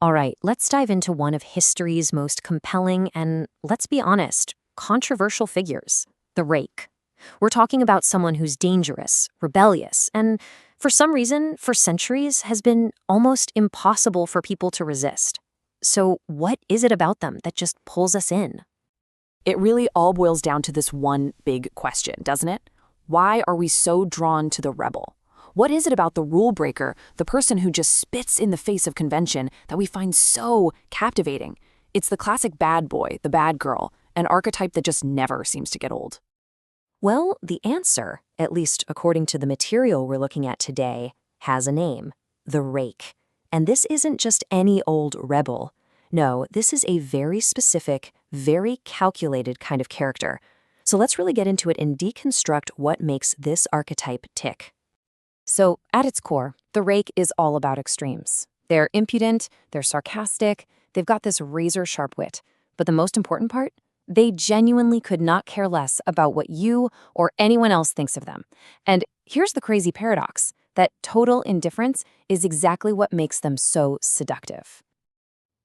All right, let's dive into one of history's most compelling and, let's be honest, controversial figures, the rake. We're talking about someone who's dangerous, rebellious, and for some reason, for centuries, has been almost impossible for people to resist. So, what is it about them that just pulls us in? It really all boils down to this one big question, doesn't it? Why are we so drawn to the rebel? What is it about the rule breaker, the person who just spits in the face of convention, that we find so captivating? It's the classic bad boy, the bad girl, an archetype that just never seems to get old. Well, the answer, at least according to the material we're looking at today, has a name: the rake. And this isn't just any old rebel. No, this is a very specific, very calculated kind of character. So let's really get into it and deconstruct what makes this archetype tick. So, at its core, the rake is all about extremes. They're impudent, they're sarcastic, they've got this razor-sharp wit. But the most important part? They genuinely could not care less about what you or anyone else thinks of them. And here's the crazy paradox, that total indifference is exactly what makes them so seductive.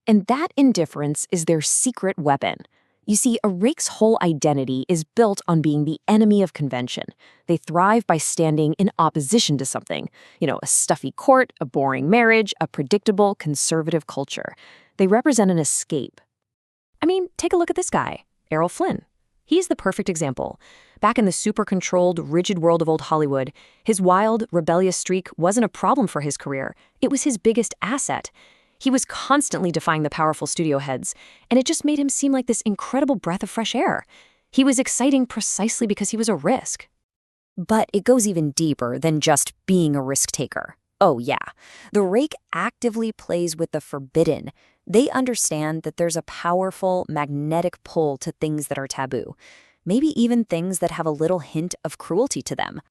And that indifference is their secret weapon. You see, a rake's whole identity is built on being the enemy of convention. They thrive by standing in opposition to something. A stuffy court, a boring marriage, a predictable conservative culture. They represent an escape. I mean, take a look at this guy, Errol Flynn. He's the perfect example. Back in the super-controlled, rigid world of old Hollywood, his wild, rebellious streak wasn't a problem for his career. It was his biggest asset. He was constantly defying the powerful studio heads, and it just made him seem like this incredible breath of fresh air. He was exciting precisely because he was a risk. But it goes even deeper than just being a risk taker. Oh yeah, the rake actively plays with the forbidden. They understand that there's a powerful, magnetic pull to things that are taboo, maybe even things that have a little hint of cruelty to them.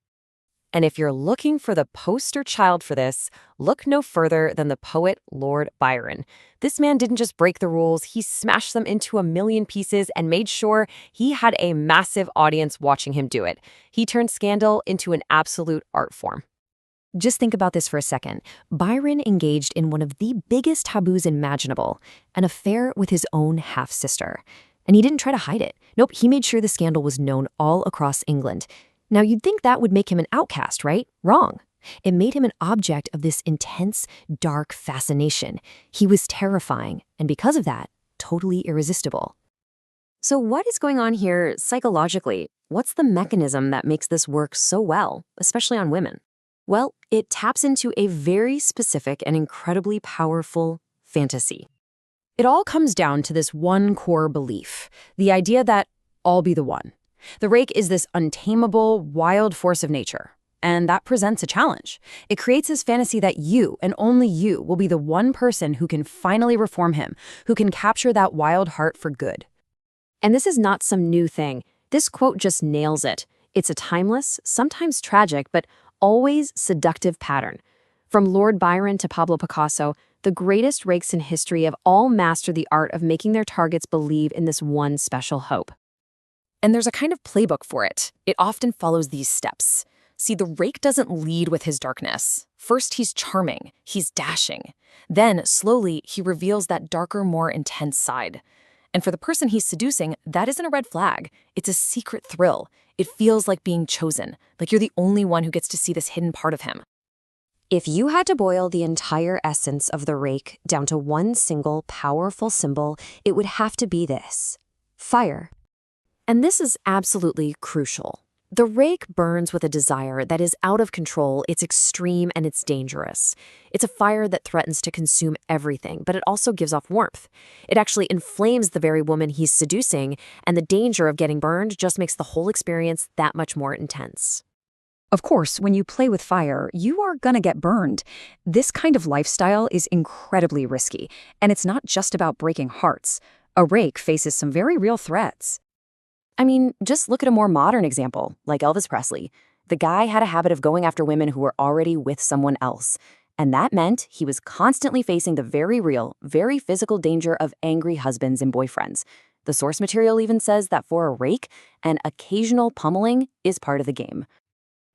And if you're looking for the poster child for this, look no further than the poet Lord Byron. This man didn't just break the rules, he smashed them into a million pieces and made sure he had a massive audience watching him do it. He turned scandal into an absolute art form. Just think about this for a second. Byron engaged in one of the biggest taboos imaginable, an affair with his own half-sister. And he didn't try to hide it. Nope, he made sure the scandal was known all across England. Now, you'd think that would make him an outcast, right? Wrong. It made him an object of this intense, dark fascination. He was terrifying, and because of that, totally irresistible. So what is going on here psychologically? What's the mechanism that makes this work so well, especially on women? Well, it taps into a very specific and incredibly powerful fantasy. It all comes down to this one core belief, the idea that I'll be the one. The rake is this untamable, wild force of nature, and that presents a challenge. It creates this fantasy that you, and only you, will be the one person who can finally reform him, who can capture that wild heart for good. And this is not some new thing. This quote just nails it. It's a timeless, sometimes tragic, but always seductive pattern. From Lord Byron to Pablo Picasso, the greatest rakes in history have all mastered the art of making their targets believe in this one special hope. And there's a kind of playbook for it. It often follows these steps. See, the rake doesn't lead with his darkness. First, he's charming, he's dashing. Then, slowly, he reveals that darker, more intense side. And for the person he's seducing, that isn't a red flag. It's a secret thrill. It feels like being chosen, like you're the only one who gets to see this hidden part of him. If you had to boil the entire essence of the rake down to one single powerful symbol, it would have to be this: fire. And this is absolutely crucial. The rake burns with a desire that is out of control, it's extreme, and it's dangerous. It's a fire that threatens to consume everything, but it also gives off warmth. It actually inflames the very woman he's seducing, and the danger of getting burned just makes the whole experience that much more intense. Of course, when you play with fire, you are gonna get burned. This kind of lifestyle is incredibly risky, and it's not just about breaking hearts. A rake faces some very real threats. I mean, just look at a more modern example, like Elvis Presley. The guy had a habit of going after women who were already with someone else. And that meant he was constantly facing the very real, very physical danger of angry husbands and boyfriends. The source material even says that for a rake, an occasional pummeling is part of the game.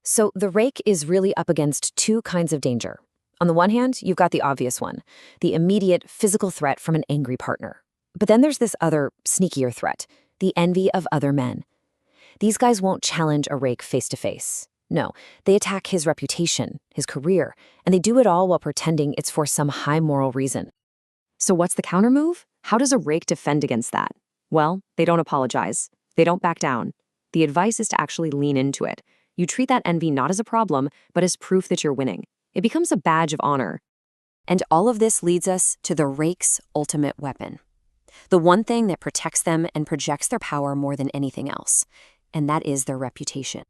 So the rake is really up against two kinds of danger. On the one hand, you've got the obvious one, the immediate physical threat from an angry partner. But then there's this other, sneakier threat, the envy of other men. These guys won't challenge a rake face to face. No, they attack his reputation, his career, and they do it all while pretending it's for some high moral reason. So what's the countermove? How does a rake defend against that? Well, they don't apologize. They don't back down. The advice is to actually lean into it. You treat that envy not as a problem, but as proof that you're winning. It becomes a badge of honor. And all of this leads us to the rake's ultimate weapon. The one thing that protects them and projects their power more than anything else. And that is their reputation.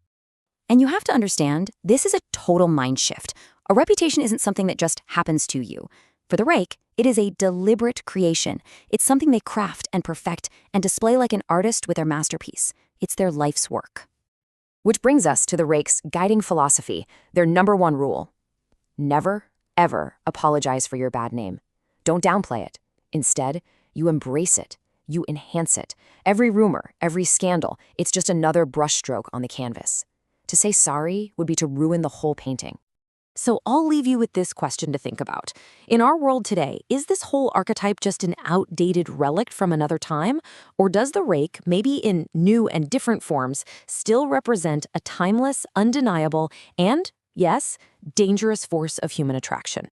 And you have to understand, this is a total mind shift. A reputation isn't something that just happens to you. For the rake, it is a deliberate creation. It's something they craft and perfect and display like an artist with their masterpiece. It's their life's work. Which brings us to the rake's guiding philosophy, their number one rule. Never, ever apologize for your bad name. Don't downplay it. Instead, you embrace it. You enhance it. Every rumor, every scandal, it's just another brushstroke on the canvas. To say sorry would be to ruin the whole painting. So I'll leave you with this question to think about. In our world today, is this whole archetype just an outdated relic from another time? Or does the rake, maybe in new and different forms, still represent a timeless, undeniable, and, yes, dangerous force of human attraction?